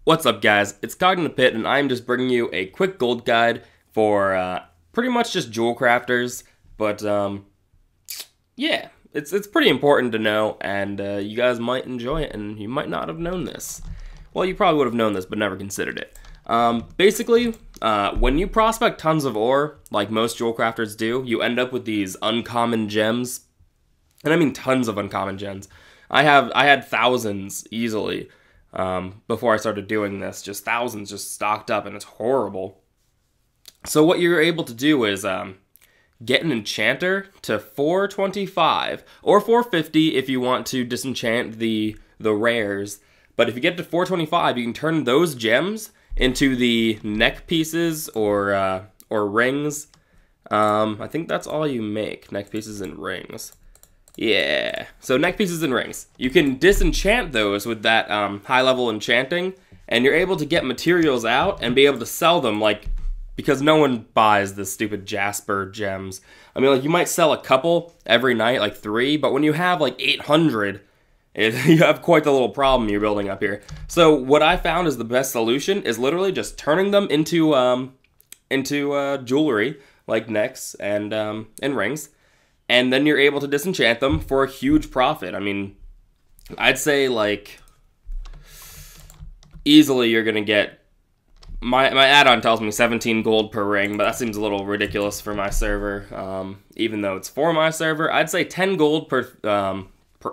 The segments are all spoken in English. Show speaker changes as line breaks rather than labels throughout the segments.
What's up, guys? It's CognitivePit, and I'm just bringing you a quick gold guide for pretty much just jewel crafters. But yeah, it's pretty important to know, and you guys might enjoy it, and you might not have known this. Well, you probably would have known this, but never considered it. Basically, when you prospect tons of ore, like most jewel crafters do, you end up with these uncommon gems, and I mean tons of uncommon gems. I had thousands easily. Before I started doing this, just thousands just stocked up, and it's horrible. So what you're able to do is get an enchanter to 425 or 450 if you want to disenchant the rares. But if you get to 425, you can turn those gems into the neck pieces or rings. I think that's all you make, neck pieces and rings. Yeah, so neck pieces and rings. You can disenchant those with that high-level enchanting, and you're able to get materials out and be able to sell them, like, because no one buys the stupid Jasper gems. I mean, like, you might sell a couple every night, like 3, but when you have, like, 800, you have quite the little problem you're building up here. So what I found is the best solution is literally just turning them into jewelry, like necks and rings. And then you're able to disenchant them for a huge profit. I mean, I'd say, like, easily you're going to get, my add-on tells me 17 gold per ring, but that seems a little ridiculous for my server. Even though it's for my server, I'd say 10 gold per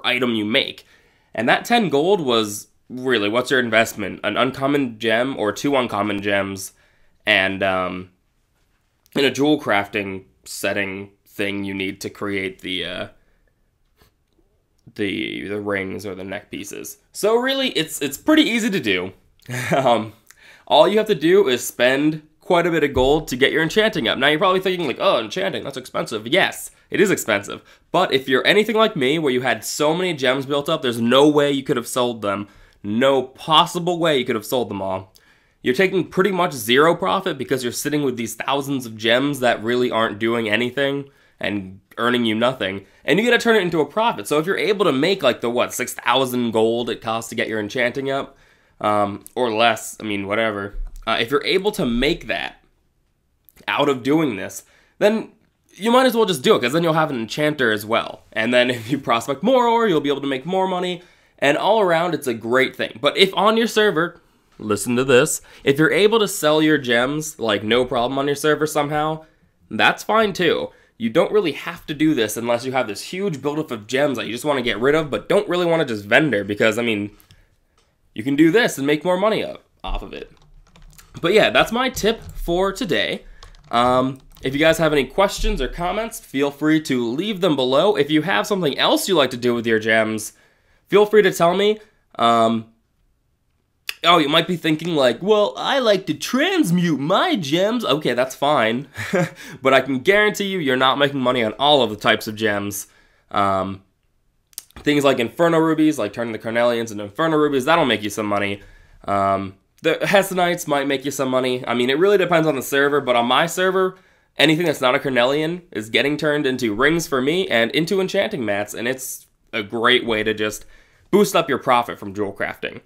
item you make. And that 10 gold was, really, what's your investment? An uncommon gem or 2 uncommon gems, and in a jewel crafting setting thing you need to create the rings or the neck pieces. So really, it's pretty easy to do. All you have to do is spend quite a bit of gold to get your enchanting up. Now you're probably thinking like, oh, enchanting, that's expensive. Yes, it is expensive. But if you're anything like me, where you had so many gems built up, there's no way you could have sold them. No possible way you could have sold them all. You're taking pretty much zero profit because you're sitting with these thousands of gems that really aren't doing anything and earning you nothing, and you get to turn it into a profit. So if you're able to make like the 6,000 gold it costs to get your enchanting up, or less, I mean whatever, if you're able to make that out of doing this, then you might as well just do it, because then you'll have an enchanter as well, and then if you prospect more ore, you'll be able to make more money, and all around it's a great thing. But if on your server, listen to this, if you're able to sell your gems like no problem on your server somehow, that's fine too. You don't really have to do this unless you have this huge buildup of gems that you just want to get rid of, but don't really want to just vendor, because, I mean, you can do this and make more money off of it. But yeah, that's my tip for today. If you guys have any questions or comments, feel free to leave them below. If you have something else you like to do with your gems, feel free to tell me. Oh, you might be thinking like, well, I like to transmute my gems. Okay, that's fine. But I can guarantee you, you're not making money on all of the types of gems. Things like Inferno Rubies, like turning the Carnelians into Inferno Rubies, that'll make you some money. The Hessenites might make you some money. I mean, it really depends on the server, but on my server, anything that's not a Carnelian is getting turned into rings for me and into enchanting mats, and it's a great way to just boost up your profit from jewel crafting.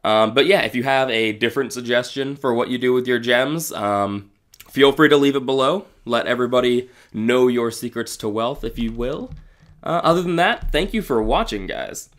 But yeah, if you have a different suggestion for what you do with your gems, feel free to leave it below. Let everybody know your secrets to wealth, if you will. Other than that, thank you for watching, guys.